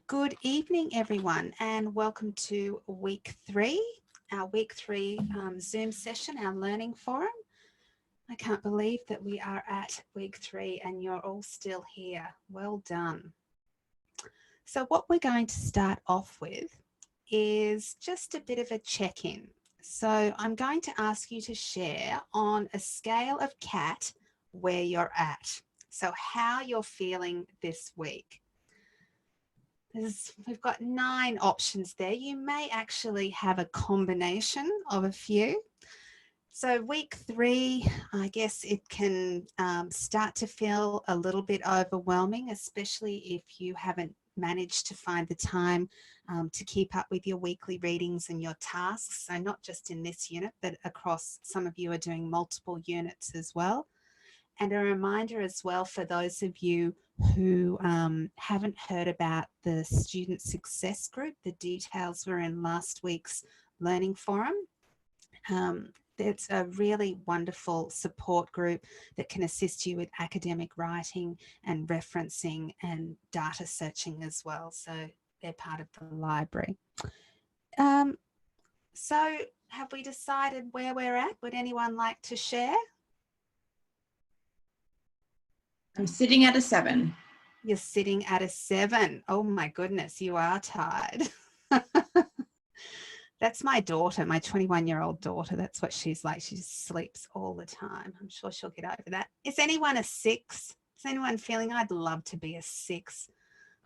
Good evening, everyone, and welcome to week 3, our week 3 Zoom session, our learning forum. I can't believe that we are at week 3 and you're all still here. Well done. So what we're going to start off with is just a bit of a check-in. So I'm going to ask you to share on a scale of cat where you're at. So how you're feeling this week. We've got 9 options there. You may actually have a combination of a few. So week 3, I guess it can start to feel a little bit overwhelming, especially if you haven't managed to find the time to keep up with your weekly readings and your tasks. So not just in this unit, but across, some of you are doing multiple units as well. And a reminder as well for those of you who haven't heard about the Student Success Group, the details were in last week's Learning Forum. It's a really wonderful support group that can assist you with academic writing and referencing and data searching as well. So they're part of the library. So have we decided where we're at? Would anyone like to share? I'm sitting at a 7. You're sitting at a 7. Oh my goodness, you are tired. That's my daughter, my 21-year-old daughter. That's what she's like. She just sleeps all the time. I'm sure she'll get over that. Is anyone a 6? Is anyone feeling I'd love to be a 6?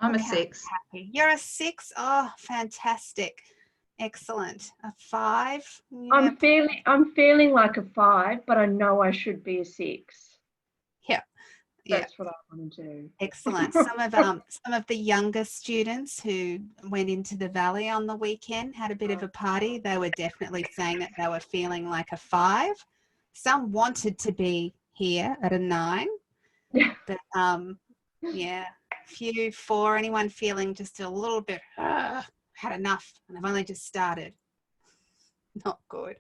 I'm a 6. Happy. You're a 6? Oh, fantastic. Excellent. A 5? Yeah. I'm feeling like a 5, but I know I should be a 6. That's what I want to do. Excellent. Some of the younger students who went into the Valley on the weekend had a bit of a party. They were definitely saying that they were feeling like a 5. Some wanted to be here at a 9. But yeah, few 4. Anyone feeling just a little bit had enough and I've only just started. Not good.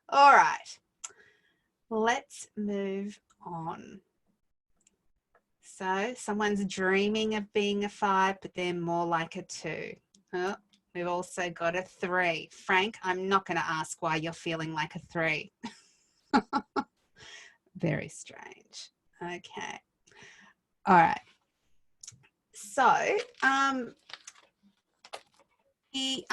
All right. Let's move on. So someone's dreaming of being a 5, but they're more like a 2. Oh, we've also got a 3. Frank, I'm not going to ask why you're feeling like a 3. Very strange. Okay. All right. So the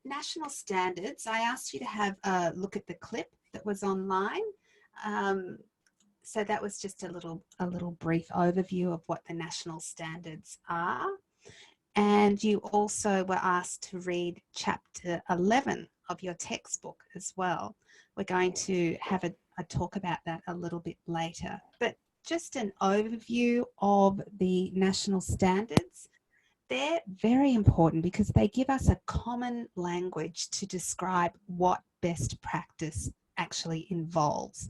national standards, I asked you to have a look at the clip that was online. So that was just a little brief overview of what the national standards are. And you also were asked to read chapter 11 of your textbook as well. We're going to have a talk about that a little bit later. But just an overview of the national standards. They're very important because they give us a common language to describe what best practice actually involves.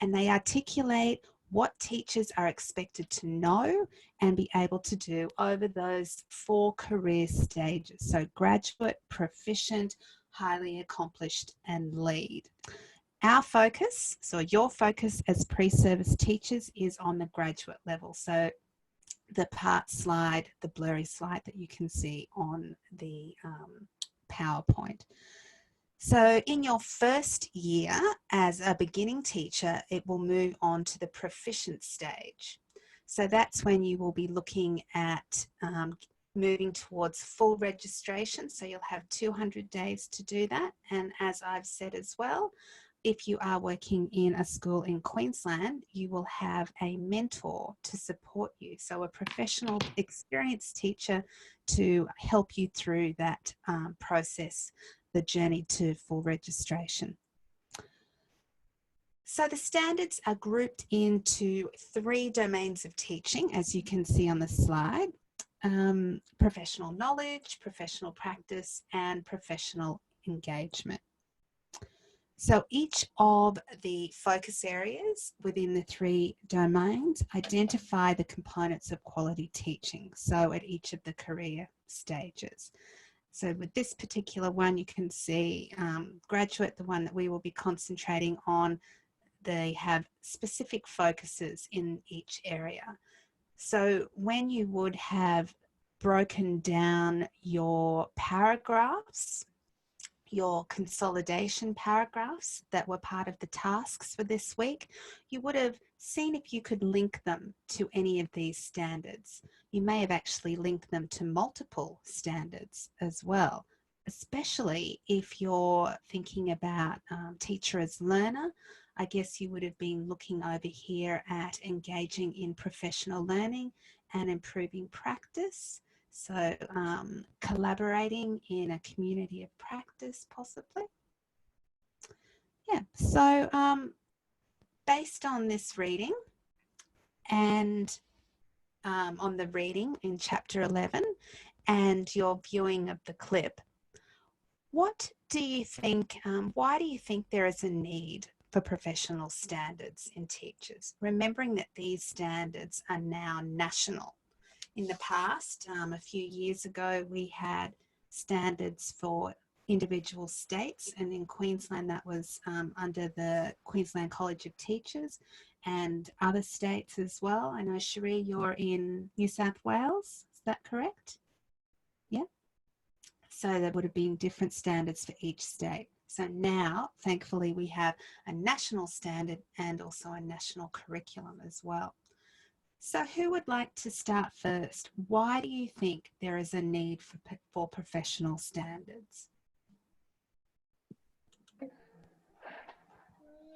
And they articulate what teachers are expected to know and be able to do over those 4 career stages. So graduate, proficient, highly accomplished, and lead. Our focus, so your focus as pre-service teachers, is on the graduate level. So the part slide, the blurry slide that you can see on the PowerPoint. So in your first year as a beginning teacher, it will move on to the proficient stage. So that's when you will be looking at moving towards full registration. So you'll have 200 days to do that. And as I've said as well, if you are working in a school in Queensland, you will have a mentor to support you. So a professional, experienced teacher to help you through that process, the journey to full registration. So the standards are grouped into 3 domains of teaching, as you can see on the slide: professional knowledge, professional practice, and professional engagement. So each of the focus areas within the 3 domains identify the components of quality teaching, so at each of the career stages. So with this particular one, you can see graduate, the one that we will be concentrating on, they have specific focuses in each area. So when you would have broken down your paragraphs, your consolidation paragraphs that were part of the tasks for this week, you would have seen if you could link them to any of these standards. You may have actually linked them to multiple standards as well, especially if you're thinking about teacher as learner. I guess you would have been looking over here at engaging in professional learning and improving practice. So collaborating in a community of practice, possibly. Yeah, so based on this reading and on the reading in chapter 11 and your viewing of the clip, what do you think, why do you think there is a need for professional standards in teachers? Remembering that these standards are now national. In the past, a few years ago, we had standards for individual states, and in Queensland that was under the Queensland College of Teachers and other states as well. I know, Cherie, you're in New South Wales, is that correct? Yeah. So there would have been different standards for each state. So now, thankfully, we have a national standard and also a national curriculum as well. So who would like to start first? Why do you think there is a need for professional standards?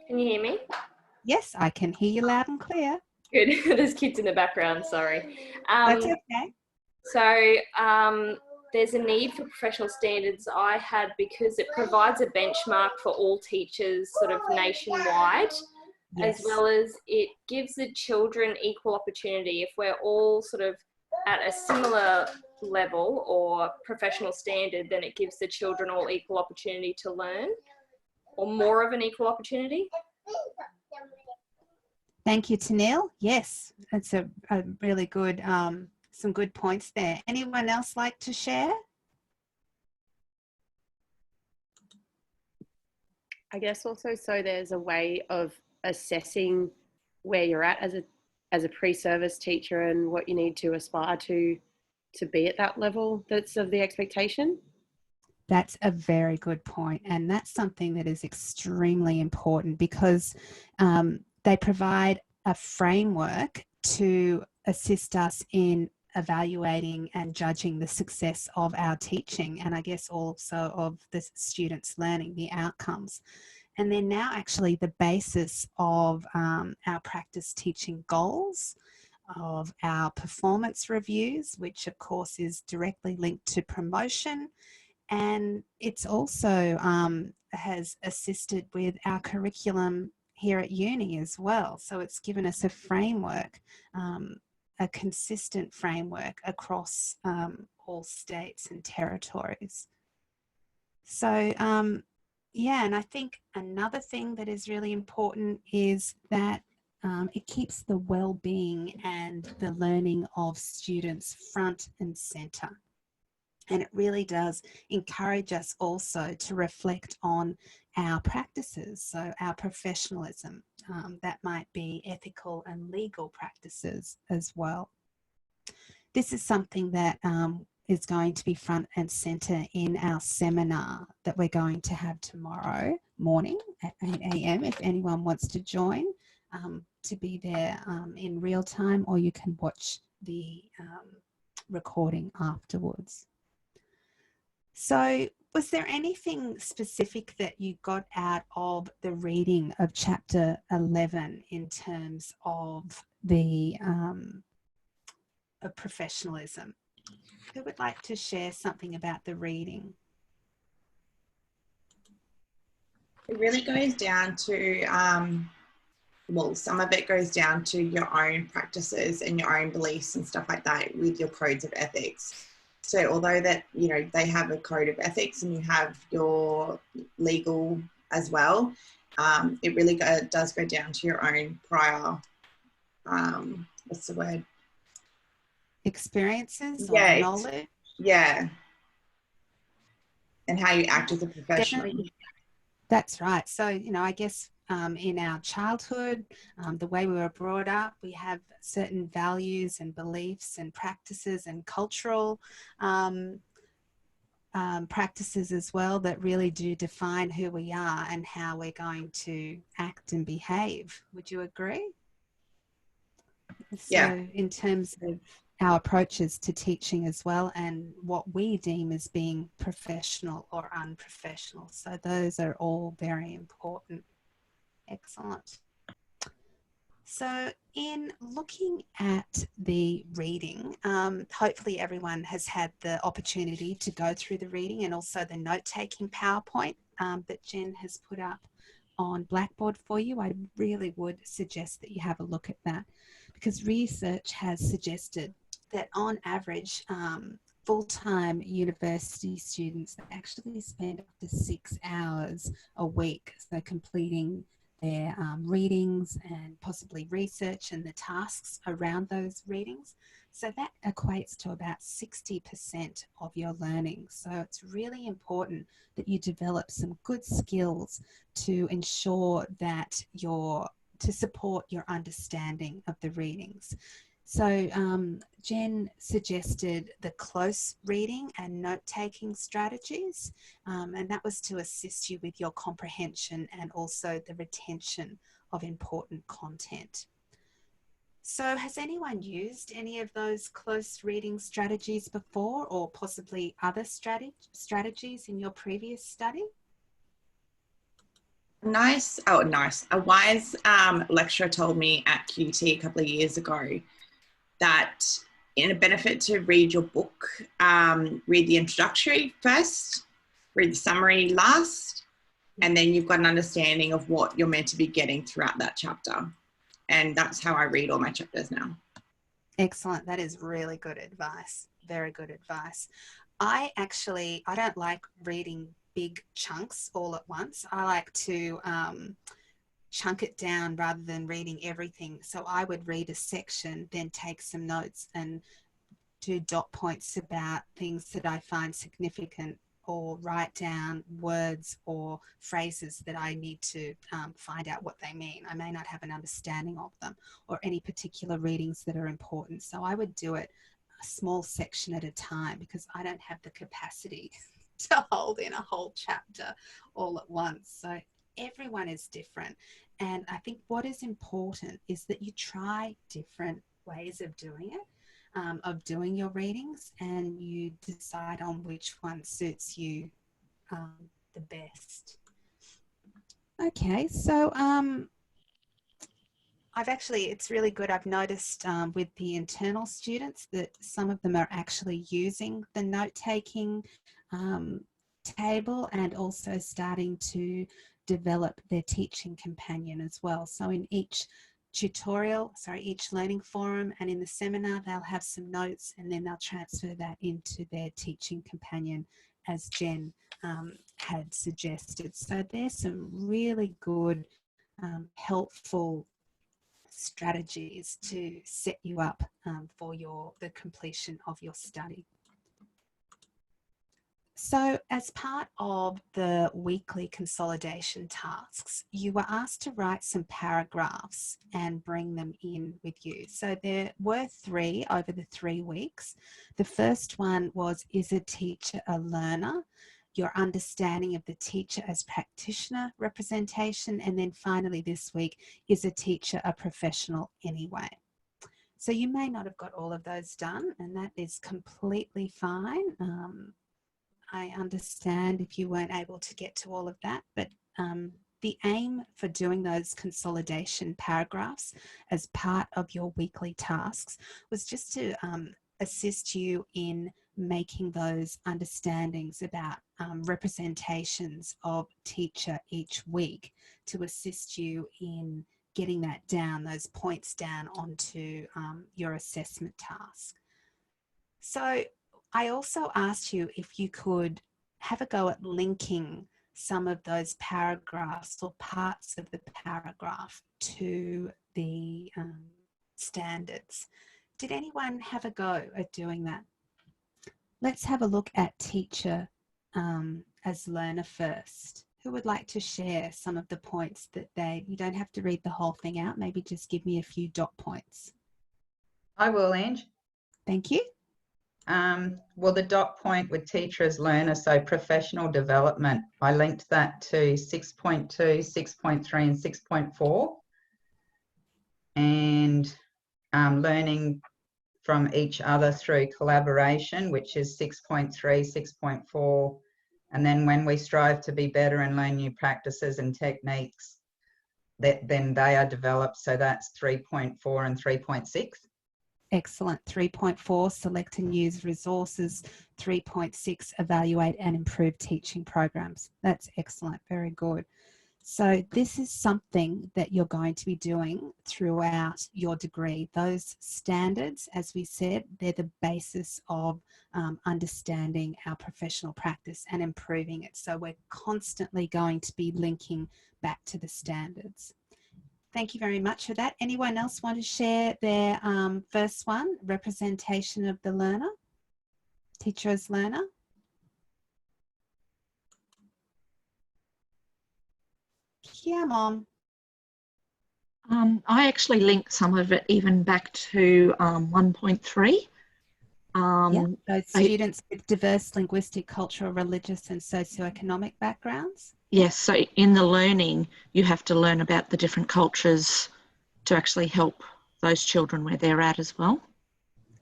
Can you hear me? Yes, I can hear you loud and clear. Good. There's kids in the background, sorry. That's okay. So there's a need for professional standards I had because it provides a benchmark for all teachers sort of nationwide. Yes. As well as it gives the children equal opportunity. If we're all sort of at a similar level or professional standard, then it gives the children all equal opportunity to learn, or more of an equal opportunity. Thank you, Tanil. Yes, that's a really good, some good points there. Anyone else like to share? I guess also, so there's a way of assessing where you're at as a pre-service teacher and what you need to aspire to be at that level that's of the expectation. That's a very good point, and that's something that is extremely important because they provide a framework to assist us in evaluating and judging the success of our teaching, and I guess also of the students' learning, the outcomes. And they're now actually the basis of our practice teaching goals, of our performance reviews, which of course is directly linked to promotion. And it's also has assisted with our curriculum here at uni as well. So it's given us a framework, a consistent framework across all states and territories. So yeah, and I think another thing that is really important is that it keeps the well-being and the learning of students front and centre. And it really does encourage us also to reflect on our practices, so our professionalism. That might be ethical and legal practices as well. This is something that is going to be front and centre in our seminar that we're going to have tomorrow morning at 8 a.m. if anyone wants to join, to be there in real time, or you can watch the recording afterwards. So was there anything specific that you got out of the reading of chapter 11 in terms of the of professionalism? Who would like to share something about the reading? It really goes down to, well, some of it goes down to your own practices and your own beliefs and stuff like that with your codes of ethics. So although that, you know, they have a code of ethics and you have your legal as well, it really does go down to your own prior, what's the word? Experiences or knowledge? Yeah. And how you act as a professional. Definitely. That's right. So, you know, I guess in our childhood, the way we were brought up. We have certain values and beliefs and practices and cultural practices as well that really do define who we are and how we're going to act and behave. Would you agree? Yeah. So in terms of our approaches to teaching as well, and what we deem as being professional or unprofessional. So those are all very important. Excellent. So in looking at the reading, hopefully everyone has had the opportunity to go through the reading and also the note-taking PowerPoint that Jen has put up on Blackboard for you. I really would suggest that you have a look at that, because research has suggested that on average, full-time university students actually spend up to 6 hours a week, so completing their readings and possibly research and the tasks around those readings. So that equates to about 60% of your learning. So it's really important that you develop some good skills to ensure that to support your understanding of the readings. So Jen suggested the close reading and note-taking strategies, and that was to assist you with your comprehension and also the retention of important content. So has anyone used any of those close reading strategies before, or possibly other strategies in your previous study? A wise lecturer told me at QT a couple of years ago that in a benefit to read your book, read the introductory first, read the summary last, and then you've got an understanding of what you're meant to be getting throughout that chapter. And that's how I read all my chapters now. Excellent. That is really good advice. Very good advice. I don't like reading big chunks all at once. I like to chunk it down rather than reading everything. So I would read a section, then take some notes and do dot points about things that I find significant, or write down words or phrases that I need to find out what they mean. I may not have an understanding of them, or any particular readings that are important. So I would do it a small section at a time, because I don't have the capacity to hold in a whole chapter all at once. So everyone is different. And I think what is important is that you try different ways of doing it, of doing your readings, and you decide on which one suits you the best. Okay, so it's really good. I've noticed with the internal students that some of them are actually using the note-taking table, and also starting to develop their teaching companion as well. So in each each learning forum and in the seminar, they'll have some notes, and then they'll transfer that into their teaching companion, as Jen had suggested. So there's some really good, helpful strategies to set you up for the completion of your study. So as part of the weekly consolidation tasks, you were asked to write some paragraphs and bring them in with you. So there were 3 over the 3 weeks. The first one was, is a teacher a learner? Your understanding of the teacher as practitioner representation. And then finally this week, is a teacher a professional anyway? So you may not have got all of those done, and that is completely fine. I understand if you weren't able to get to all of that, but the aim for doing those consolidation paragraphs as part of your weekly tasks was just to assist you in making those understandings about representations of teacher each week, to assist you in getting that down, those points down onto your assessment task. So I also asked you if you could have a go at linking some of those paragraphs or parts of the paragraph to the standards. Did anyone have a go at doing that? Let's have a look at teacher as learner first. Who would like to share some of the points that you don't have to read the whole thing out, maybe just give me a few dot points. I will, Ange. Thank you. Well, the dot point with teacher as learner, so professional development, I linked that to 6.2, 6.3 and 6.4. And learning from each other through collaboration, which is 6.3, 6.4. And then when we strive to be better and learn new practices and techniques, then they are developed. So that's 3.4 and 3.6. Excellent. 3.4, select and use resources. 3.6, evaluate and improve teaching programs. That's excellent. Very good. So this is something that you're going to be doing throughout your degree. Those standards, as we said, they're the basis of understanding our professional practice and improving it. So we're constantly going to be linking back to the standards. Thank you very much for that. Anyone else want to share their first one, representation of the learner, teacher as learner? Yeah, Mom. I actually linked some of it even back to 1.3. Those students with diverse linguistic, cultural, religious and socioeconomic backgrounds. Yes, so in the learning, you have to learn about the different cultures to actually help those children where they're at as well.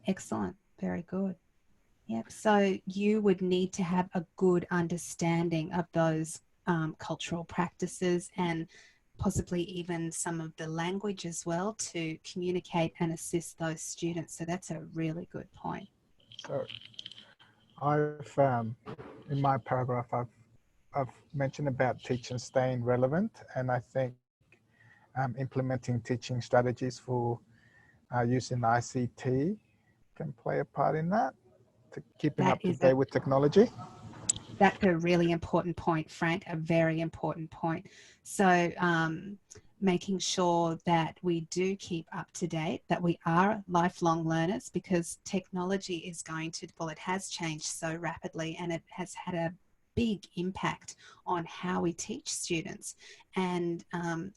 Excellent, very good. Yep, so you would need to have a good understanding of those cultural practices and possibly even some of the language as well to communicate and assist those students. So that's a really good point. So I've, in my paragraph, I've mentioned about teaching staying relevant, and I think implementing teaching strategies for using ICT can play a part in that, to keeping up to date with technology. That's a really important point, Frank, a very important point. So making sure that we do keep up to date, that we are lifelong learners, because technology is going to, well, it has changed so rapidly and it has had a big impact on how we teach students and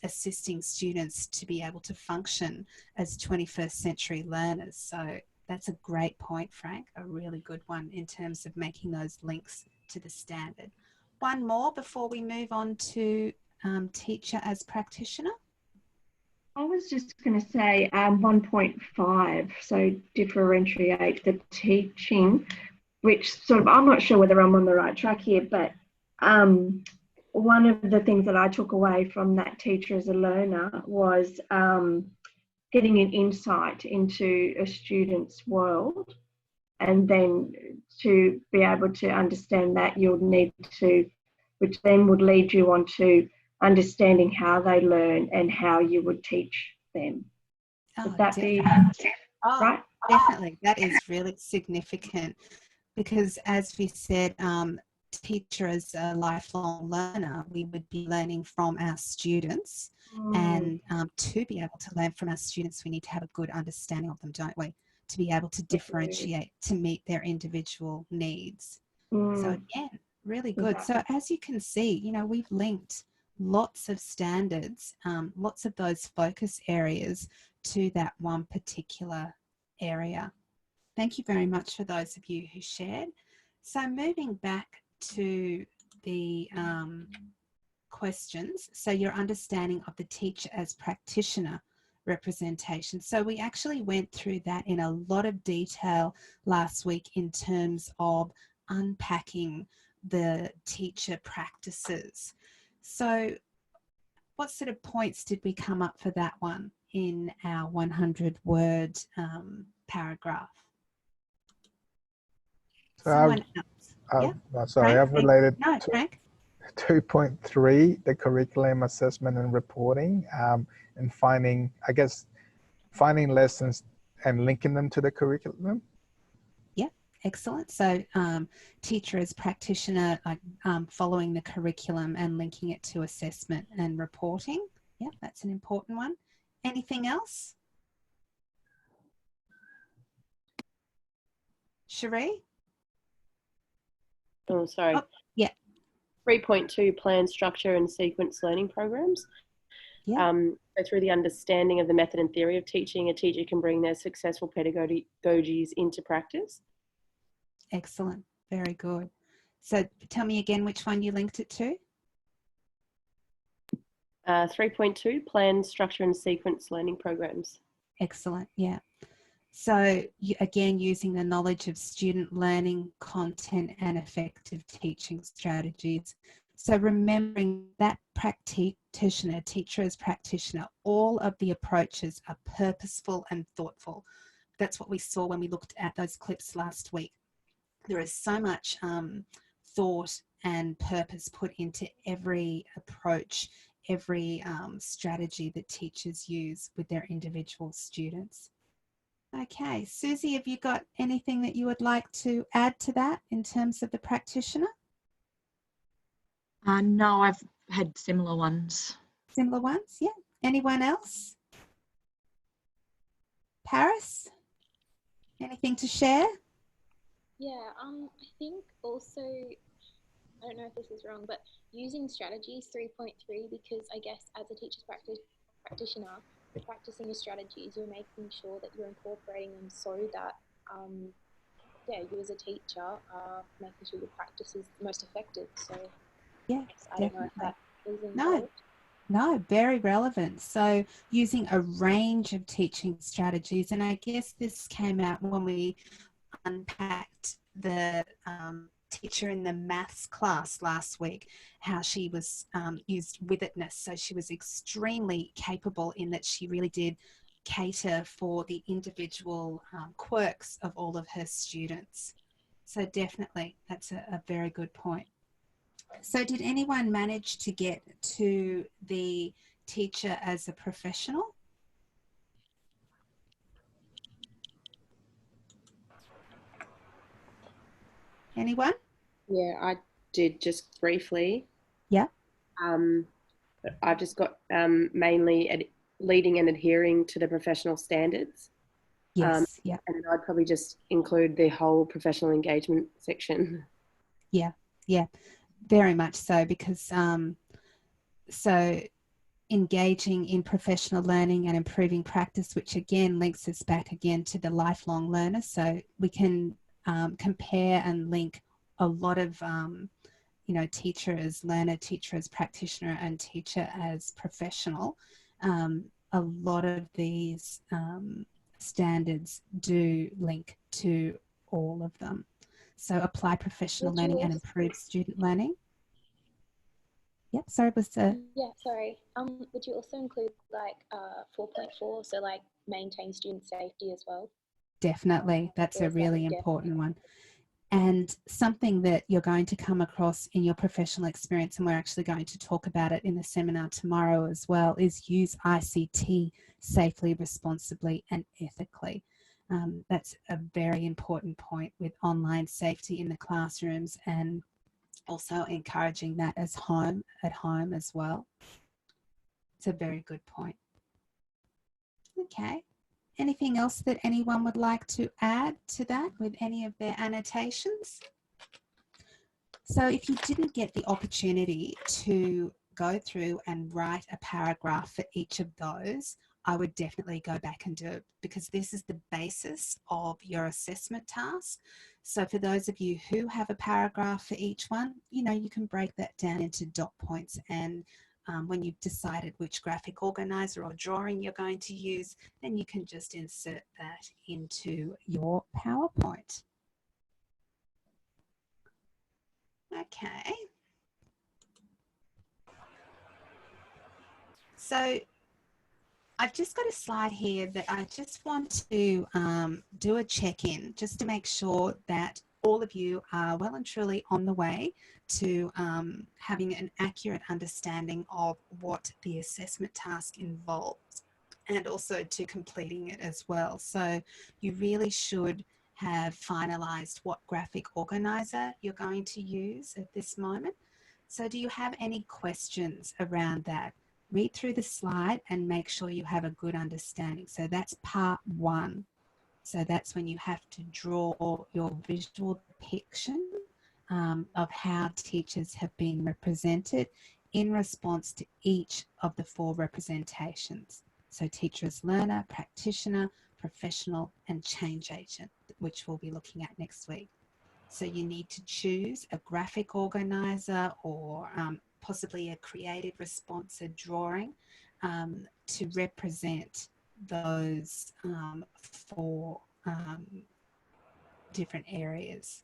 assisting students to be able to function as 21st century learners. So that's a great point, Frank, a really good one in terms of making those links to the standard. One more before we move on to teacher as practitioner. I was just going to say 1.5, so differentiate the teaching, which sort of, I'm not sure whether I'm on the right track here, but one of the things that I took away from that teacher as a learner was getting an insight into a student's world, and then to be able to understand that, you'll need to, which then would lead you on to understanding how they learn and how you would teach them. Would that be right? Definitely. That is really significant because, as we said, teacher as a lifelong learner, we would be learning from our students, and to be able to learn from our students, we need to have a good understanding of them, don't we? To be able to differentiate, to meet their individual needs. So again, really good. So as you can see, you know, we've linked lots of standards, lots of those focus areas to that one particular area. Thank you very much for those of you who shared. So moving back to the questions, so your understanding of the teacher as practitioner representation. So we actually went through that in a lot of detail last week in terms of unpacking the teacher practices. So what sort of points did we come up for that one in our 100-word paragraph? So Someone else? sorry, I've related to Frank. 2.3, the curriculum assessment and reporting, and finding lessons and linking them to the curriculum. Yeah, excellent. So teacher as practitioner, like following the curriculum and linking it to assessment and reporting. Yeah, that's an important one. Anything else? Cherie? Oh, sorry. Oh, yeah. 3.2 plan, structure and sequence learning programs. Yeah. So through the understanding of the method and theory of teaching, a teacher can bring their successful pedagogies into practice. Excellent. Very good. So tell me again which one you linked it to. 3.2 plan, structure and sequence learning programs. Excellent. Yeah. So again, using the knowledge of student learning, content and effective teaching strategies. So remembering that practitioner, teacher as practitioner, all of the approaches are purposeful and thoughtful. That's what we saw when we looked at those clips last week. There is so much thought and purpose put into every approach, every strategy that teachers use with their individual students. Okay, Susie, have you got anything that you would like to add to that in terms of the practitioner? No, I've had similar ones. Similar ones, yeah. Anyone else? Paris, anything to share? Yeah, I think also, I don't know if this is wrong, but using strategies 3.3, because I guess as a teacher's practitioner, practicing your strategies, you're making sure that you're incorporating them so that, yeah, you as a teacher are making sure your practice is most effective. So yeah, I don't know if that is involved. No, very relevant. So using a range of teaching strategies, and I guess this came out when we unpacked the teacher in the maths class last week, how she was used with itness. So she was extremely capable in that she really did cater for the individual quirks of all of her students. So definitely, that's a very good point. So did anyone manage to get to the teacher as a professional? Anyone? Yeah, I did just briefly. Yeah. But I've just got mainly leading and adhering to the professional standards. Yes, yeah. And I'd probably just include the whole professional engagement section. Yeah, yeah, very much so, because so engaging in professional learning and improving practice, which again links us back again to the lifelong learner. So we can compare and link a lot of, you know, teacher as learner, teacher as practitioner, and teacher as professional. A lot of these standards do link to all of them. So apply professional learning and improve student learning. Yep, sorry, was the... Yeah, sorry. Would you also include like 4.4, so like maintain student safety as well? Definitely, that's a really important one. And something that you're going to come across in your professional experience, and we're actually going to talk about it in the seminar tomorrow as well, is use ICT safely, responsibly and ethically. That's a very important point with online safety in the classrooms, and also encouraging that at home as well. It's a very good point. Okay. Anything else that anyone would like to add to that with any of their annotations? So if you didn't get the opportunity to go through and write a paragraph for each of those, I would definitely go back and do it, because this is the basis of your assessment task. So for those of you who have a paragraph for each one, you know, you can break that down into dot points, and when you've decided which graphic organizer or drawing you're going to use, then you can just insert that into your PowerPoint. Okay. So I've just got a slide here that I just want to do a check-in, just to make sure that all of you are well and truly on the way to having an accurate understanding of what the assessment task involves, and also to completing it as well. So you really should have finalised what graphic organiser you're going to use at this moment. So do you have any questions around that? Read through the slide and make sure you have a good understanding. So that's part one. So that's when you have to draw your visual depiction of how teachers have been represented in response to each of the 4 representations. So teacher as learner, practitioner, professional, and change agent, which we'll be looking at next week. So you need to choose a graphic organizer or possibly a creative response, a drawing, to represent those 4 different areas.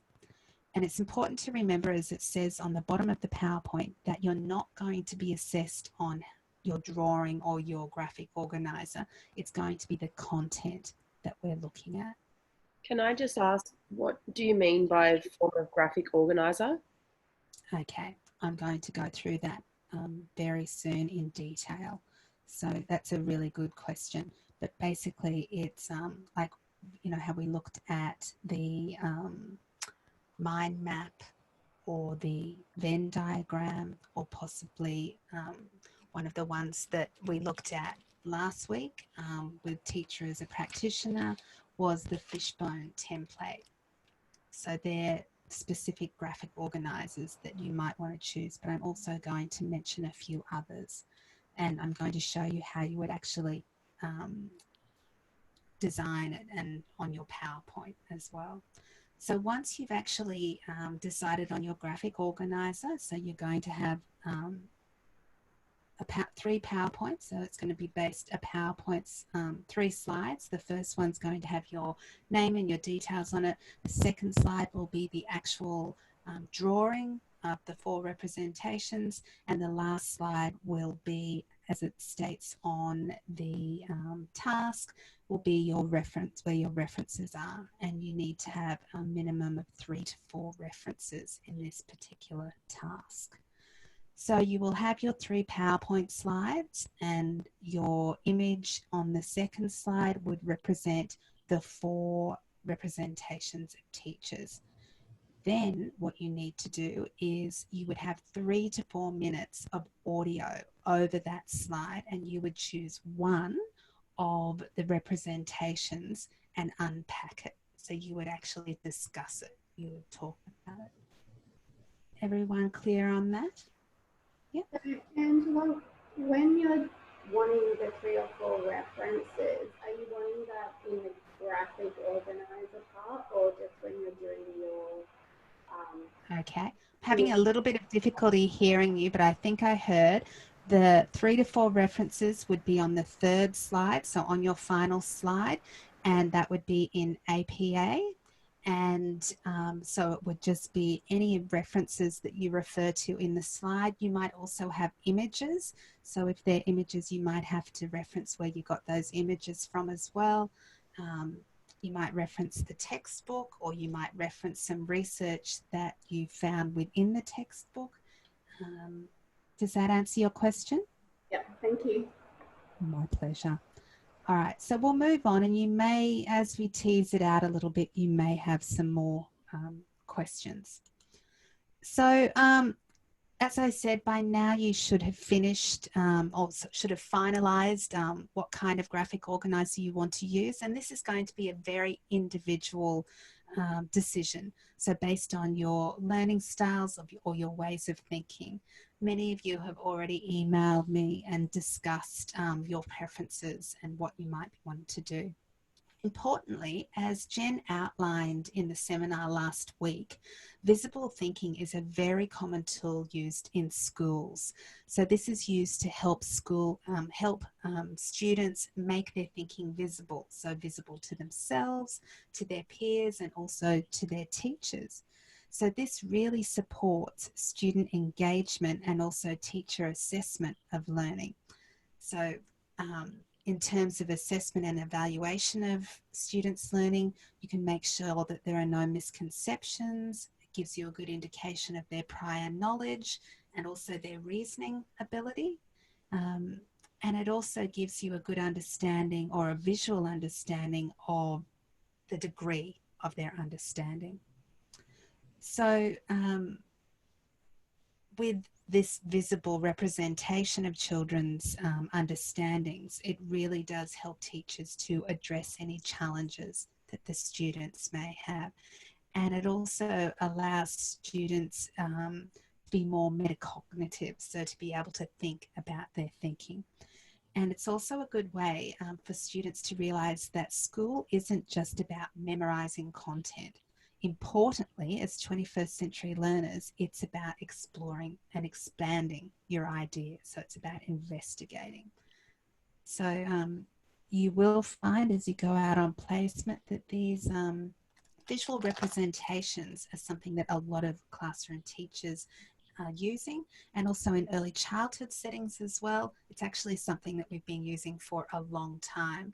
And it's important to remember, as it says on the bottom of the PowerPoint, that you're not going to be assessed on your drawing or your graphic organizer. It's going to be the content that we're looking at. Can I just ask, what do you mean by form of graphic organizer? Okay, I'm going to go through that very soon in detail. So that's a really good question. But basically it's like, you know, how we looked at the mind map or the Venn diagram, or possibly one of the ones that we looked at last week with teacher as a practitioner was the fishbone template. So they're specific graphic organizers that you might want to choose, but I'm also going to mention a few others, and I'm going to show you how you would actually design it and on your PowerPoint as well. So once you've actually decided on your graphic organizer, so you're going to have 3 PowerPoints. So it's going to be based a PowerPoint's 3 slides. The first one's going to have your name and your details on it. The second slide will be the actual drawing of the 4 representations, and the last slide will be, as it states on the task, will be your reference, where your references are, and you need to have a minimum of 3 to 4 references in this particular task. So you will have your 3 PowerPoint slides, and your image on the second slide would represent the 4 representations of teachers. Then what you need to do is you would have 3 to 4 minutes of audio over that slide, and you would choose one of the representations and unpack it. So you would actually discuss it. You would talk about it. Everyone clear on that? Yep. Angela, when you're wanting the 3 or 4 references, are you wanting that in the graphic organizer part, or just when you're doing your Okay, I'm having a little bit of difficulty hearing you, but I think I heard the 3 to 4 references would be on the 3rd slide, so on your final slide, and that would be in APA. And so it would just be any references that you refer to in the slide. You might also have images. So if they're images, you might have to reference where you got those images from as well. You might reference the textbook, or you might reference some research that you found within the textbook. Does that answer your question? Yeah, thank you. My pleasure. All right, so we'll move on, and you may, as we tease it out a little bit, you may have some more questions. So as I said, by now you should have finished or should have finalized what kind of graphic organizer you want to use. And this is going to be a very individual decision. So based on your learning styles or your ways of thinking. Many of you have already emailed me and discussed your preferences and what you might want to do. Importantly, as Jen outlined in the seminar last week, visible thinking is a very common tool used in schools. So this is used to help students make their thinking visible. So visible to themselves, to their peers, and also to their teachers. So this really supports student engagement and also teacher assessment of learning. So in terms of assessment and evaluation of students' learning, you can make sure that there are no misconceptions. It gives you a good indication of their prior knowledge and also their reasoning ability. And it also gives you a good understanding or a visual understanding of the degree of their understanding. So with this visible representation of children's understandings, it really does help teachers to address any challenges that the students may have. and it also allows students to be more metacognitive, so to be able to think about their thinking. And it's also a good way for students to realise that school isn't just about memorising content. Importantly, as 21st century learners, it's about exploring and expanding your ideas. So it's about investigating. So you will find as you go out on placement that these visual representations are something that a lot of classroom teachers are using, and also in early childhood settings as well. It's actually something that we've been using for a long time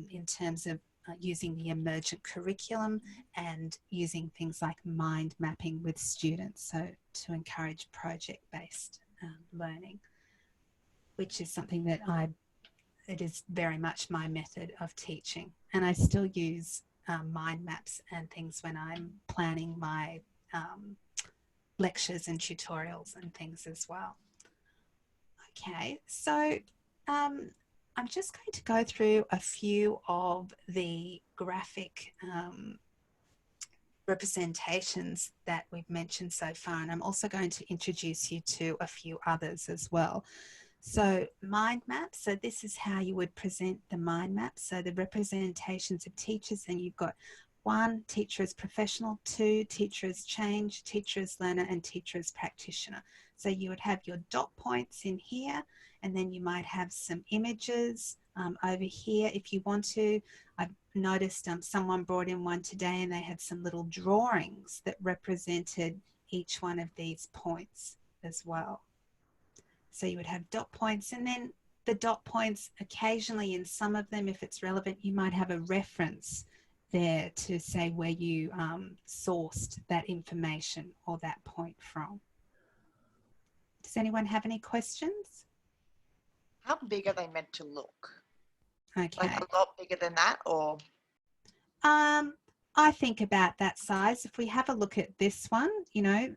in terms of using the emergent curriculum and using things like mind mapping with students, so to encourage project-based learning, which is something that it is very much my method of teaching. And I still use mind maps and things when I'm planning my lectures and tutorials and things as well. Okay, so I'm just going to go through a few of the graphic representations that we've mentioned so far, and I'm also going to introduce you to a few others as well. So mind maps, so this is how you would present the mind map. So the representations of teachers, and you've got 1, teacher as professional, 2, teacher as change, teacher as learner, and teacher as practitioner. So you would have your dot points in here, and then you might have some images over here if you want to. I've noticed someone brought in one today and they had some little drawings that represented each one of these points as well. So you would have dot points, and then the dot points occasionally in some of them, if it's relevant, you might have a reference there to say where you sourced that information or that point from. Does anyone have any questions? How big are they meant to look? Okay. Like a lot bigger than that, or? I think about that size. If we have a look at this one, you know,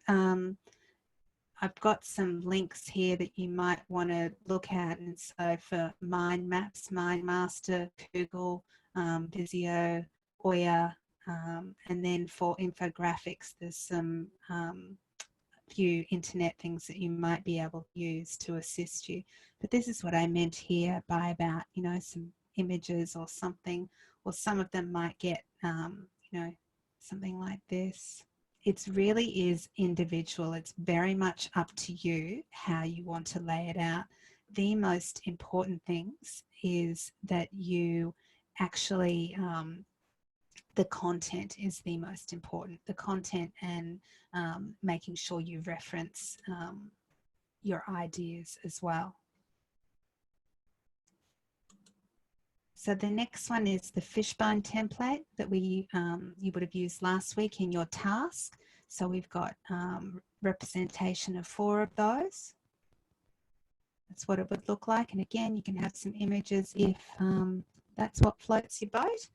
I've got some links here that you might want to look at. And so for mind maps, MindMaster, Google, Visio, Oya, and then for infographics, there's some few internet things that you might be able to use to assist you. But this is what I meant here by about, you know, some images or something, or some of them might get, you know, something like this. It really is individual. It's very much up to you how you want to lay it out. The most important things is that you actually, the content is the most important. The content and making sure you reference your ideas as well. So the next one is the fishbone template that you would have used last week in your task. So we've got representation of 4 of those. That's what it would look like. And again, you can have some images if that's what floats your boat.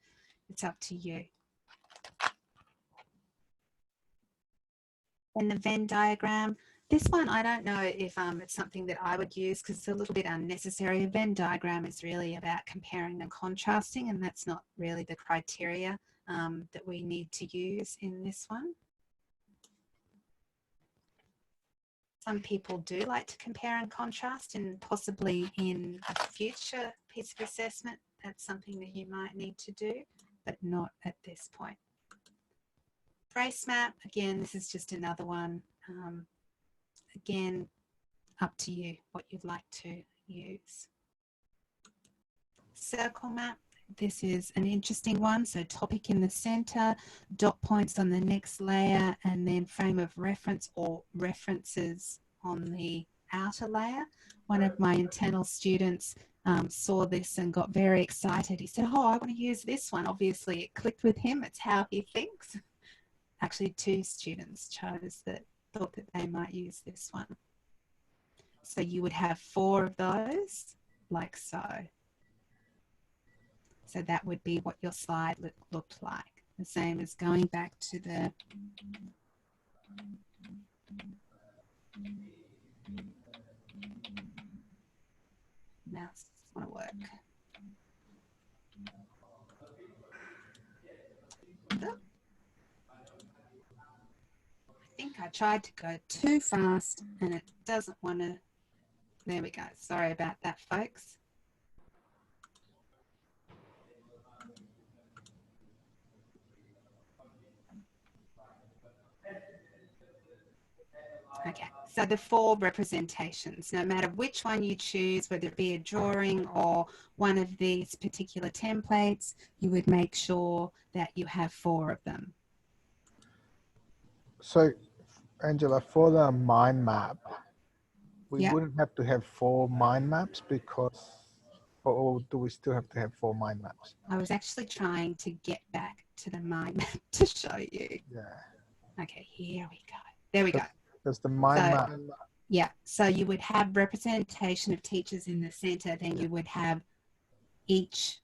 It's up to you. And the Venn diagram. This one, I don't know if it's something that I would use because it's a little bit unnecessary. A Venn diagram is really about comparing and contrasting, and that's not really the criteria that we need to use in this one. Some people do like to compare and contrast, and possibly in a future piece of assessment, that's something that you might need to do, but not at this point. Trace map, again, this is just another one. Again, up to you what you'd like to use. Circle map, this is an interesting one. So topic in the center, dot points on the next layer, and then frame of reference or references on the outer layer. One of my internal students saw this and got very excited. He said, oh, I want to use this one. Obviously, it clicked with him. It's how he thinks. Actually, 2 students chose that, thought that they might use this one. So you would have 4 of those, like so. So that would be what your slide looked like. The same as going back to the mouse doesn't want to work. I tried to go too fast and it doesn't want to. There we go. Sorry about that, folks. Okay, so the 4 representations, no matter which one you choose, whether it be a drawing or one of these particular templates, you would make sure that you have 4 of them. So, Angela, for the mind map, we Yep. wouldn't have to have 4 mind maps because, or do we still have to have 4 mind maps? I was actually trying to get back to the mind map to show you. Yeah. Okay, here we go. There we go. Because the mind map. Yeah, so you would have representation of teachers in the center, then you would have each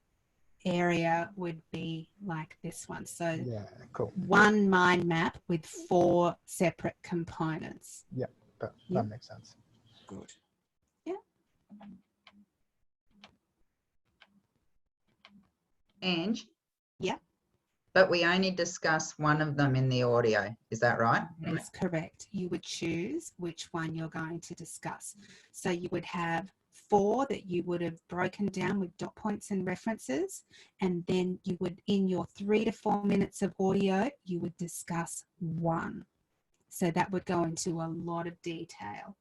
area would be like this one. So Yeah, cool. one mind map with 4 separate components. Yeah, that makes sense. Good. Yeah. Ange? Yeah. But we only discuss one of them in the audio. Is that right? That's correct. You would choose which one you're going to discuss. So you would have 4 that you would have broken down with dot points and references, and then you would, in your 3 to 4 minutes of audio, you would discuss 1. So that would go into a lot of detail.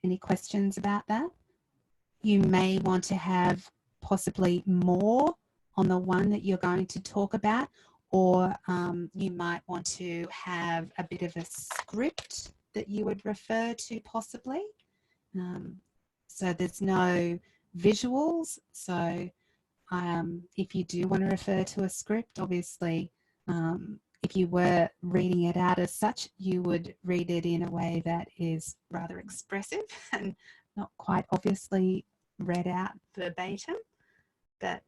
Any questions about that? You may want to have possibly more on the one that you're going to talk about, or you might want to have a bit of a script that you would refer to possibly. So there's no visuals. So if you do want to refer to a script, obviously, if you were reading it out as such, you would read it in a way that is rather expressive and not quite obviously read out verbatim, but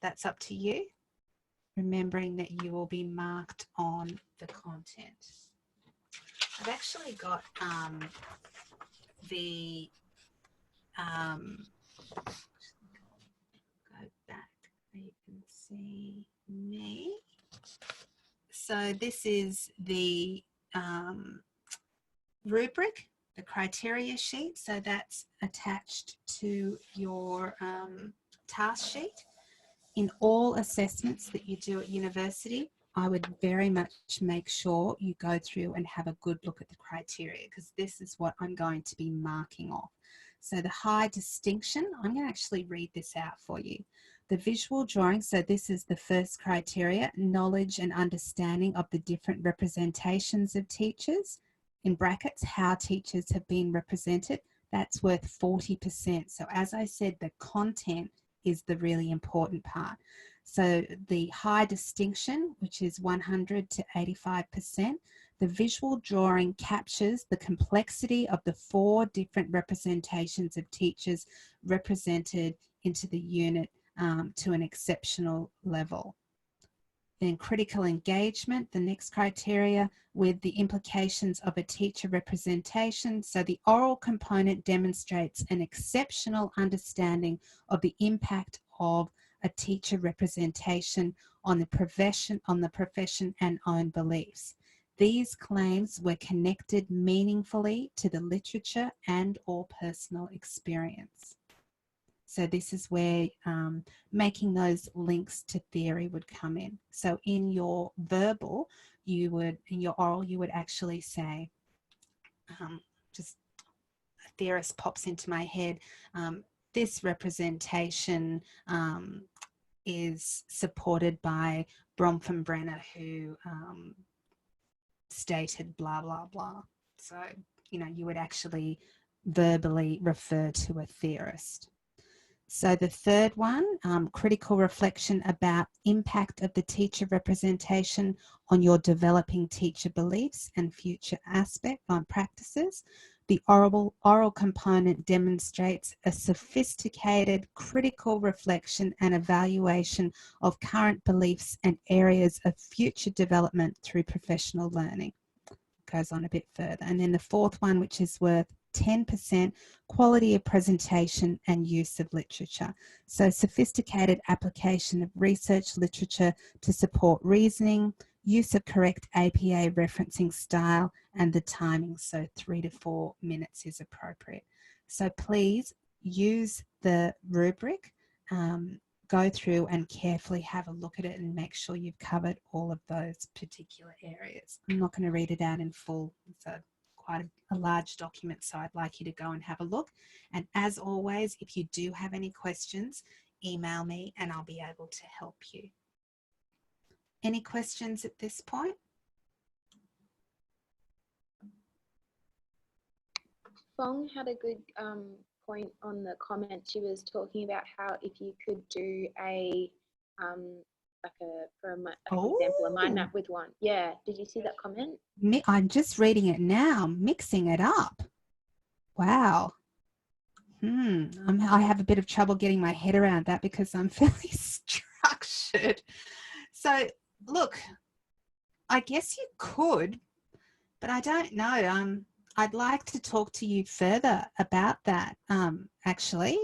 that's up to you, remembering that you will be marked on the content. I've actually got the go back so you can see me. So this is the rubric, the criteria sheet. So that's attached to your task sheet. In all assessments that you do at university, I would very much make sure you go through and have a good look at the criteria, because this is what I'm going to be marking off. So the high distinction, I'm going to actually read this out for you. The visual drawing, so this is the first criteria, knowledge and understanding of the different representations of teachers, in brackets, how teachers have been represented, that's worth 40%. So as I said, the content is the really important part. So the high distinction, which is 100 to 85%, the visual drawing captures the complexity of the 4 different representations of teachers represented into the unit to an exceptional level. Then critical engagement, the next criteria, with the implications of a teacher representation. So the oral component demonstrates an exceptional understanding of the impact of a teacher representation on the profession and own beliefs. These claims were connected meaningfully to the literature and or personal experience. So this is where making those links to theory would come in. So in your verbal, you would, in your oral, you would actually say, just a theorist pops into my head, this representation is supported by Bronfenbrenner, who stated blah, blah, blah. So, you know, you would actually verbally refer to a theorist. So the third one, critical reflection about impact of the teacher representation on your developing teacher beliefs and future aspect on practices. The oral component demonstrates a sophisticated critical reflection and evaluation of current beliefs and areas of future development through professional learning. Goes on a bit further. And then the fourth one, which is worth 10%, quality of presentation and use of literature. So sophisticated application of research literature to support reasoning, use of correct APA referencing style, and the timing, so 3 to 4 minutes is appropriate. So please use the rubric, go through and carefully have a look at it and make sure you've covered all of those particular areas. I'm not going to read it out in full. It's quite a large document, so I'd like you to go and have a look. And as always, if you do have any questions, email me and I'll be able to help you. Any questions at this point? Fong had a good point on the comment. She was talking about how if you could do a example, a mind map with one. Yeah, did you see that comment? I'm just reading it now, mixing it up. Wow. I have a bit of trouble getting my head around that because I'm fairly structured. So look, I guess you could, but I don't know. I'd like to talk to you further about that, actually.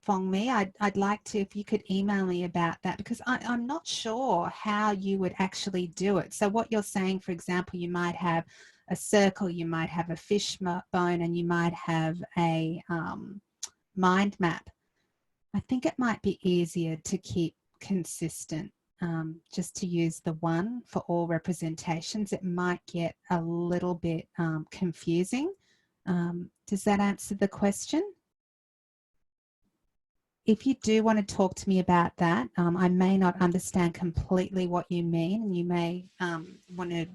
Fong Mi, I'd like to, if you could email me about that, because I'm not sure how you would actually do it. So what you're saying, for example, you might have a circle, you might have a fish bone, and you might have a mind map. I think it might be easier to keep consistent, just to use the one for all representations. It might get a little bit confusing. Does that answer the question? If you do want to talk to me about that, I may not understand completely what you mean, and you may want to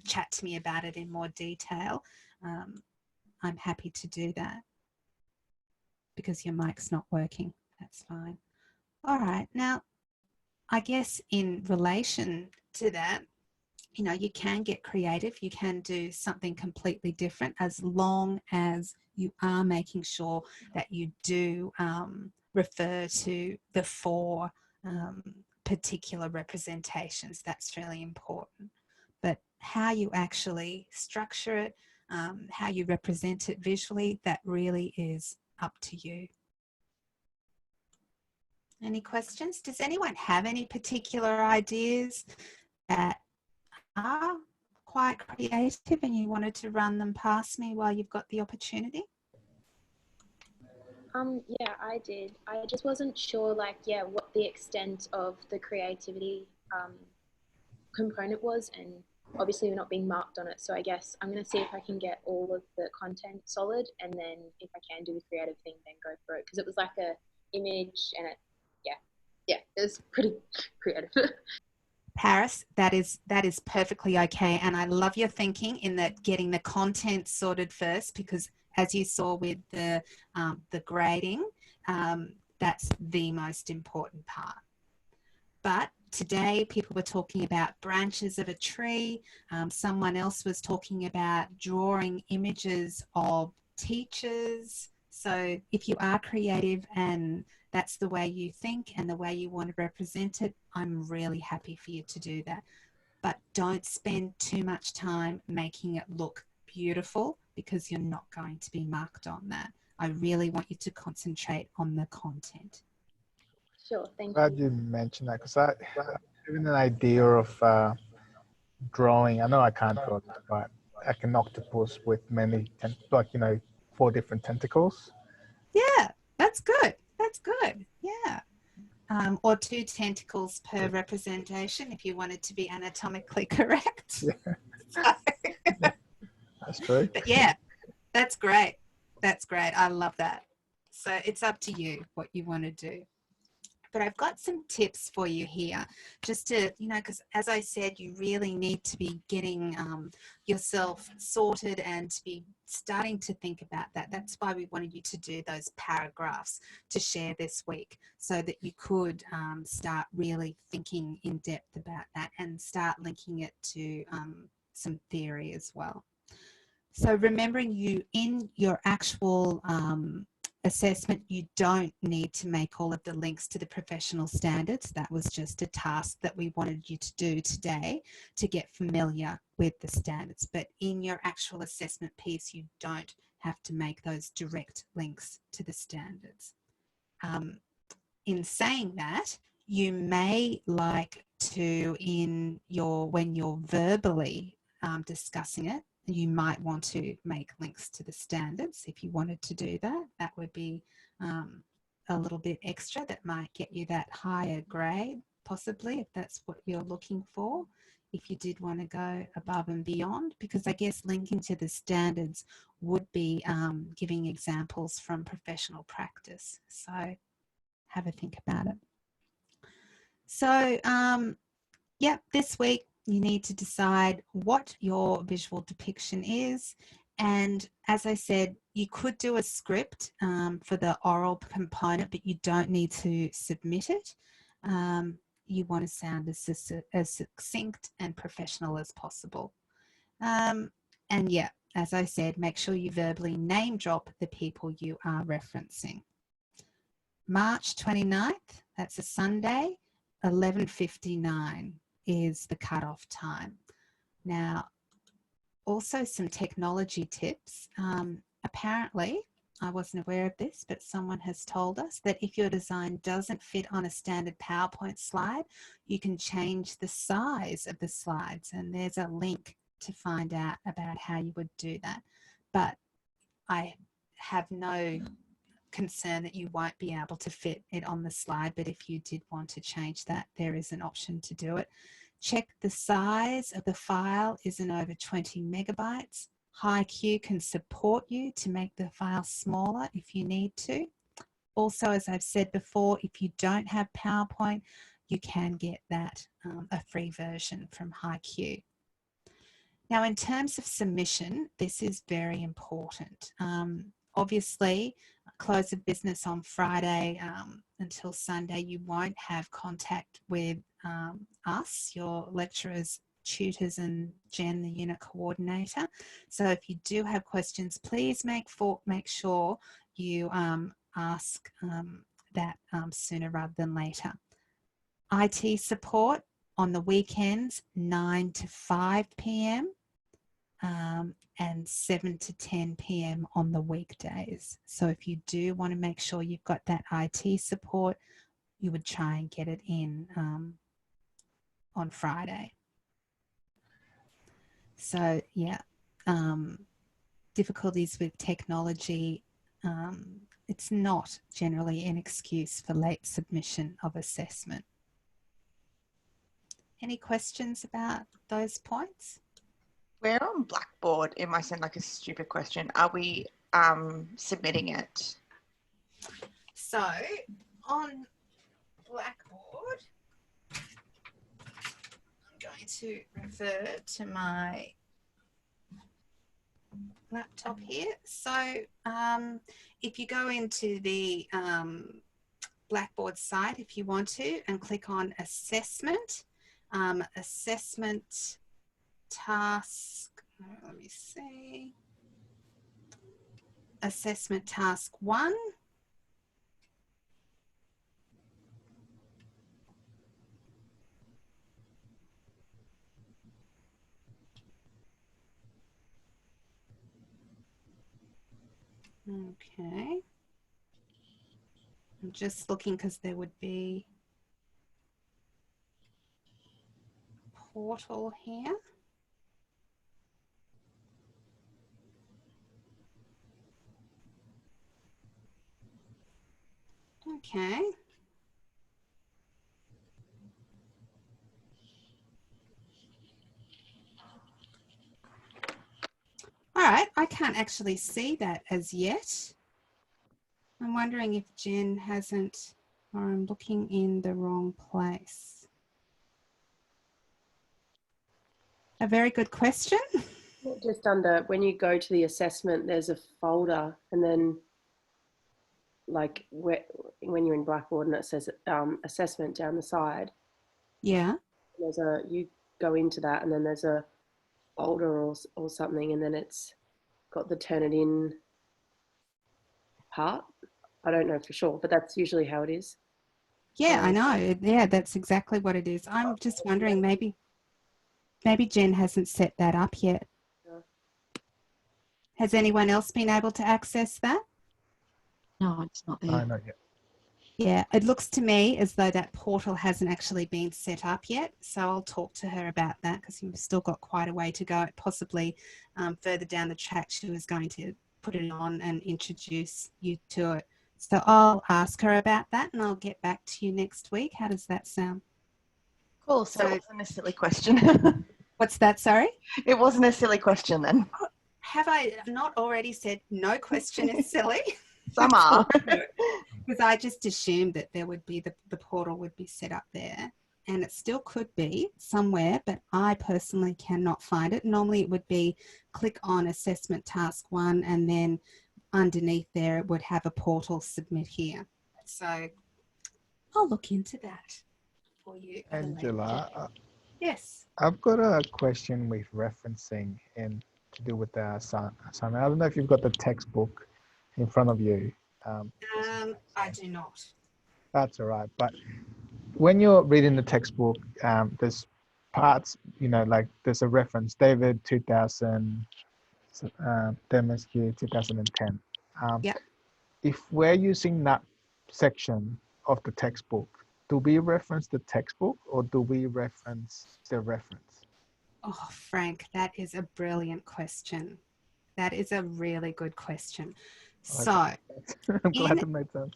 chat to me about it in more detail. I'm happy to do that because your mic's not working. That's fine. All right. Now, I guess in relation to that, you know, you can get creative. You can do something completely different as long as you are making sure that you do refer to the 4 particular representations. That's really important. But how you actually structure it, how you represent it visually, that really is up to you. Any questions? Does anyone have any particular ideas that are quite creative and you wanted to run them past me while you've got the opportunity? Yeah, I did. I just wasn't sure, like, yeah, what the extent of the creativity component was, and obviously we're not being marked on it. So I guess I'm going to see if I can get all of the content solid, and then if I can do the creative thing, then go for it. Because it was like a image, and it was pretty creative. Paris, that is perfectly okay, and I love your thinking in that getting the content sorted first, because as you saw with the grading, that's the most important part. But today people were talking about branches of a tree. Someone else was talking about drawing images of teachers. So if you are creative and that's the way you think and the way you want to represent it, I'm really happy for you to do that. But don't spend too much time making it look beautiful, because you're not going to be marked on that. I really want you to concentrate on the content. Sure, thank you. Glad you mentioned that, because I even an idea of drawing. I know I can't draw it, but like an octopus with many, 4 different tentacles. Yeah, that's good. That's good. Yeah. Or 2 tentacles per representation if you wanted to be anatomically correct. Yeah. So, that's true. But yeah, that's great. That's great. I love that. So it's up to you what you want to do. But I've got some tips for you here, just to, because as I said, you really need to be getting yourself sorted and to be starting to think about that. That's why we wanted you to do those paragraphs to share this week, so that you could start really thinking in depth about that and start linking it to some theory as well. So remembering, you in your actual assessment, you don't need to make all of the links to the professional standards. That was just a task that we wanted you to do today to get familiar with the standards. But in your actual assessment piece, you don't have to make those direct links to the standards. In saying that, you may like to, when you're verbally discussing it, you might want to make links to the standards. If you wanted to do that, that would be a little bit extra. That might get you that higher grade, possibly, if that's what you're looking for, if you did want to go above and beyond, because I guess linking to the standards would be giving examples from professional practice. So have a think about it. So yeah, this week you need to decide what your visual depiction is. And as I said, you could do a script for the oral component, but you don't need to submit it. You want to sound as succinct and professional as possible. And yeah, as I said, make sure you verbally name drop the people you are referencing. March 29th, that's a Sunday, 11:59 is the cutoff time. Now, also some technology tips. Apparently, I wasn't aware of this, but someone has told us that if your design doesn't fit on a standard PowerPoint slide, you can change the size of the slides, and there's a link to find out about how you would do that. But I have no concern that you won't be able to fit it on the slide, but if you did want to change that, there is an option to do it. Check the size of the file isn't over 20 megabytes. HiQ can support you to make the file smaller if you need to. Also, as I've said before, if you don't have PowerPoint, you can get that, a free version from HiQ. Now, in terms of submission, this is very important. Obviously, close of business on Friday until Sunday, you won't have contact with us, your lecturers, tutors, and Jen, the unit coordinator. So if you do have questions, please make sure you ask that sooner rather than later. IT support on the weekends, 9 to 5 p.m. And 7 to 10 p.m. on the weekdays. So if you do want to make sure you've got that IT support, you would try and get it in on Friday. So yeah, difficulties with technology, it's not generally an excuse for late submission of assessment. Any questions about those points? Where on Blackboard, it might sound like a stupid question, are we submitting it? So on Blackboard, I'm going to refer to my laptop here. So if you go into the Blackboard site, if you want to, and click on assessment, assessment task, let me see, assessment task 1. Okay. I'm just looking because there would be a portal here. Okay. All right, I can't actually see that as yet. I'm wondering if Jen hasn't, or I'm looking in the wrong place. A very good question. Just under, when you go to the assessment, there's a folder, and then like when you're in Blackboard and it says assessment down the side. Yeah. There's you go into that, and then there's a folder or something, and then it's got the turn it in part. I don't know for sure, but that's usually how it is. Yeah, I know. Yeah, that's exactly what it is. I'm just wondering, maybe Jen hasn't set that up yet. No. Has anyone else been able to access that? No, it's not there. No, not yet. Yeah, it looks to me as though that portal hasn't actually been set up yet. So I'll talk to her about that because you've still got quite a way to go. Possibly further down the track, she was going to put it on and introduce you to it. So I'll ask her about that and I'll get back to you next week. How does that sound? Cool. So it wasn't a silly question. What's that? Sorry? It wasn't a silly question then. Have I not already said no question is silly? Some are. Because I just assumed that there would be the portal would be set up there, and it still could be somewhere, but I personally cannot find it. Normally it would be click on assessment task 1 and then underneath there it would have a portal submit here. So I'll look into that for you. Angela, yes. I've got a question with referencing and to do with the assignment. I don't know if you've got the textbook in front of you. I do not. That's all right. But when you're reading the textbook, there's parts, like there's a reference, David 2000, Demescu 2010. Yeah. If we're using that section of the textbook, do we reference the textbook or do we reference the reference? Oh, Frank, that is a brilliant question. That is a really good question. So, I'm glad it made sense.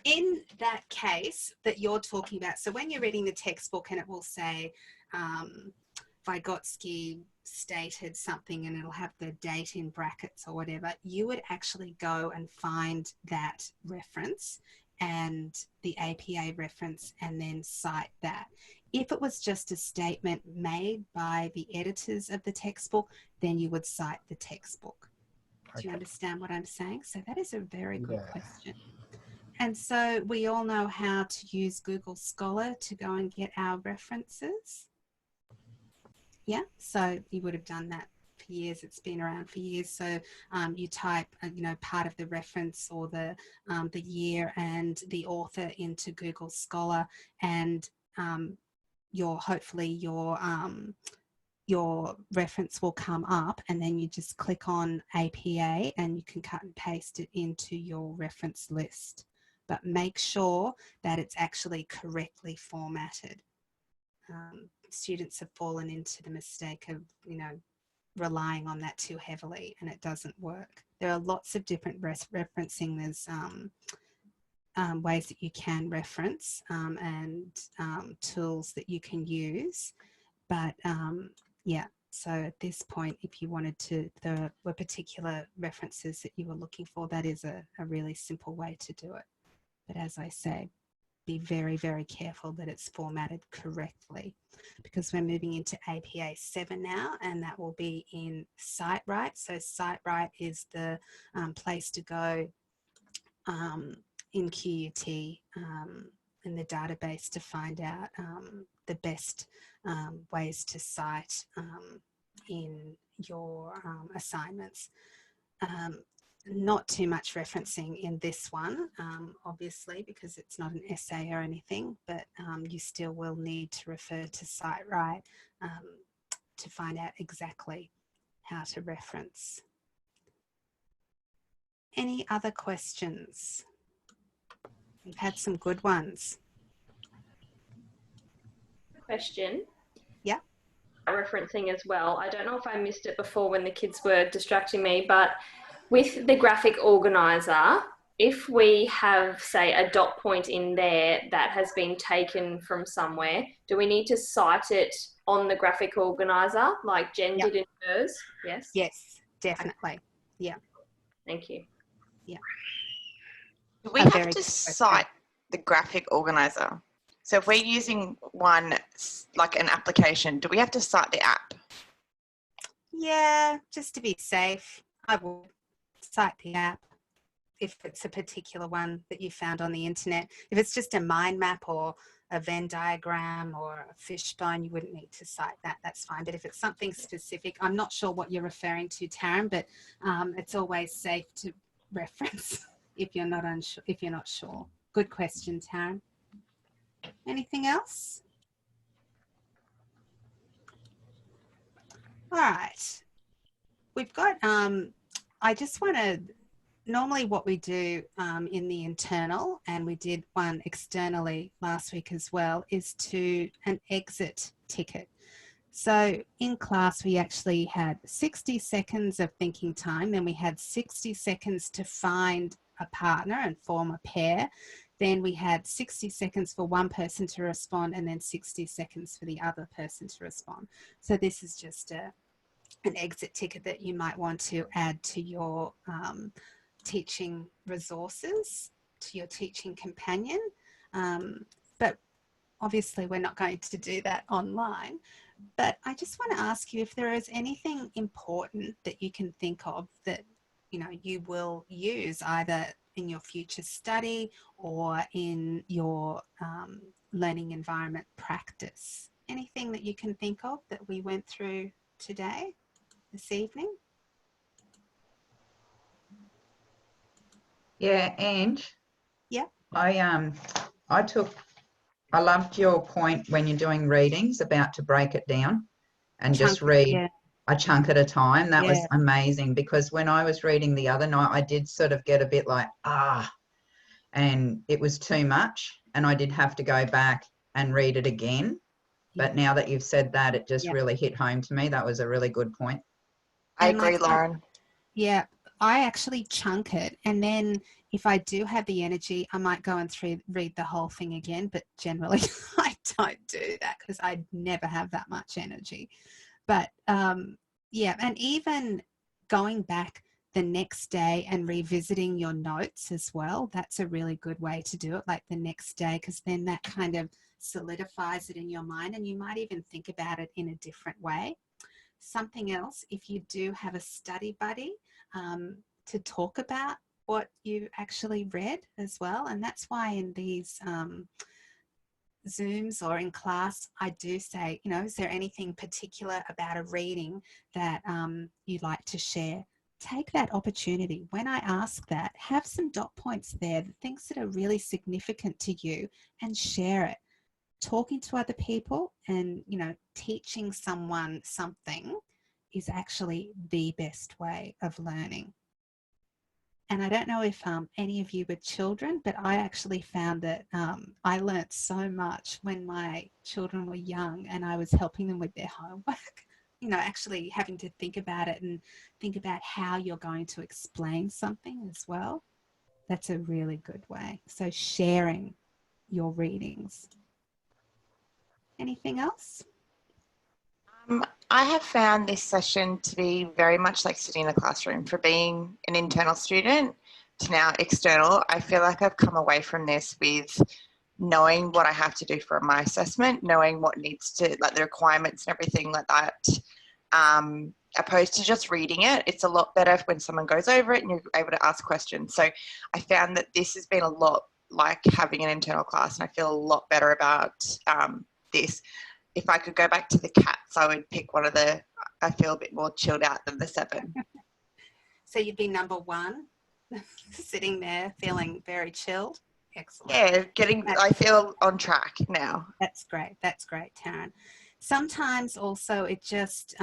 In that case that you're talking about, so when you're reading the textbook and it will say Vygotsky stated something and it'll have the date in brackets or whatever, you would actually go and find that reference and the APA reference and then cite that. If it was just a statement made by the editors of the textbook, then you would cite the textbook. Do you understand what I'm saying? So that is a very good question. And so we all know how to use Google Scholar to go and get our references. Yeah, so you would have done that for years. It's been around for years. So you type, part of the reference or the year and the author into Google Scholar, and hopefully your reference will come up, and then you just click on APA and you can cut and paste it into your reference list. But make sure that it's actually correctly formatted. Students have fallen into the mistake of, relying on that too heavily, and it doesn't work. There are lots of different referencing. There's ways that you can reference and tools that you can use. But yeah, so at this point, if you wanted to, there were particular references that you were looking for, that is a really simple way to do it. But as I say, be very, very careful that it's formatted correctly, because we're moving into APA 7 now, and that will be in SiteWrite. So SiteWrite is the place to go in QUT in the database to find out the best ways to cite in your assignments. Not too much referencing in this one, obviously, because it's not an essay or anything, but you still will need to refer to SiteWrite to find out exactly how to reference. Any other questions? We've had some good ones. Question. Yeah. Referencing as well. I don't know if I missed it before when the kids were distracting me, but with the graphic organizer, if we have, say, a dot point in there that has been taken from somewhere, do we need to cite it on the graphic organizer like Jen did in hers? Yes? Yes, definitely. Yeah. Thank you. Yeah. Do we have to cite the graphic organizer? So if we're using one, like an application, do we have to cite the app? Yeah, just to be safe, I will cite the app if it's a particular one that you found on the internet. If it's just a mind map or a Venn diagram or a fishbone, you wouldn't need to cite that. That's fine. But if it's something specific, I'm not sure what you're referring to, Taryn, but it's always safe to reference if you're not unsure, if you're not sure. Good question, Taryn. Anything else? All right. We've got, I just want to normally what we do in the internal, and we did one externally last week as well, is an exit ticket. So in class, we actually had 60 seconds of thinking time. Then we had 60 seconds to find a partner and form a pair. Then we had 60 seconds for one person to respond, and then 60 seconds for the other person to respond. So this is just an exit ticket that you might want to add to your teaching resources, to your teaching companion. But obviously we're not going to do that online. But I just want to ask you if there is anything important that you can think of that, you know, you will use either in your future study or in your learning environment practice. Anything that you can think of that we went through today, this evening? Yeah, Ange. Yeah. I loved your point when you're doing readings about to break it down and just read a chunk at a time. That was amazing, because when I was reading the other night, I did sort of get a bit like, and it was too much, and I did have to go back and read it again. But now that you've said that, it just really hit home to me. That was a really good point. I agree, Lauren. Yeah, I actually chunk it, and then if I do have the energy, I might go and read the whole thing again, but generally I don't do that because I never have that much energy. But yeah, and even going back the next day and revisiting your notes as well, that's a really good way to do it, like the next day, because then that kind of solidifies it in your mind, and you might even think about it in a different way. Something else, if you do have a study buddy to talk about what you actually read as well. And that's why in these Zooms or in class, I do say, you know, is there anything particular about a reading that you'd like to share? Take that opportunity. When I ask that, have some dot points there, the things that are really significant to you, and share it. Talking to other people and, you know, teaching someone something is actually the best way of learning. And I don't know if any of you were children, but I actually found that I learnt so much when my children were young and I was helping them with their homework, you know, actually having to think about it and think about how you're going to explain something as well. That's a really good way. So sharing your readings. Anything else? I have found this session to be very much like sitting in a classroom. For being an internal student to now external, I feel like I've come away from this with knowing what I have to do for my assessment, knowing what needs to, like the requirements and everything like that, opposed to just reading it. It's a lot better when someone goes over it and you're able to ask questions. So I found that this has been a lot like having an internal class, and I feel a lot better about this. If I could go back to the cats, I would pick one of the, I feel a bit more chilled out than the 7. So you'd be number 1, sitting there feeling very chilled. Excellent. Yeah, I feel on track now. That's great. That's great, Taryn. Sometimes also it just,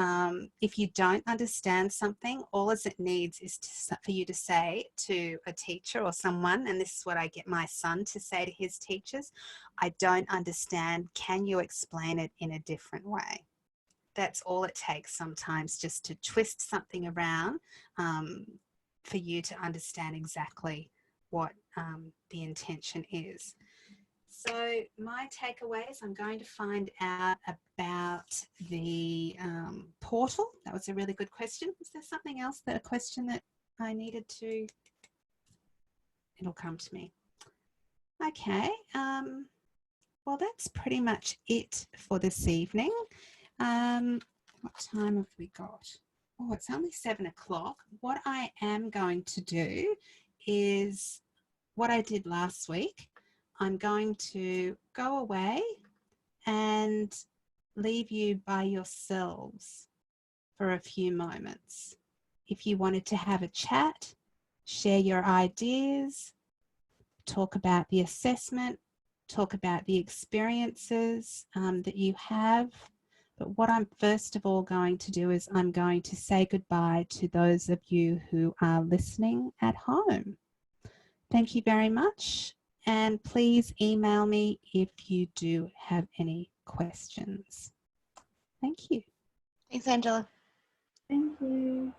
if you don't understand something, all it needs is for you to say to a teacher or someone, and this is what I get my son to say to his teachers, I don't understand, can you explain it in a different way? That's all it takes sometimes, just to twist something around for you to understand exactly what the intention is. So my takeaways, I'm going to find out about the portal. That was a really good question. Was there something else, a question that I needed to? It'll come to me. Okay. Well, that's pretty much it for this evening. What time have we got? Oh, it's only 7 o'clock. What I am going to do is what I did last week. I'm going to go away and leave you by yourselves for a few moments. If you wanted to have a chat, share your ideas, talk about the assessment, talk about the experiences that you have, But what I'm first of all going to do is I'm going to say goodbye to those of you who are listening at home. Thank you very much. And please email me if you do have any questions. Thank you. Thanks, Angela. Thank you.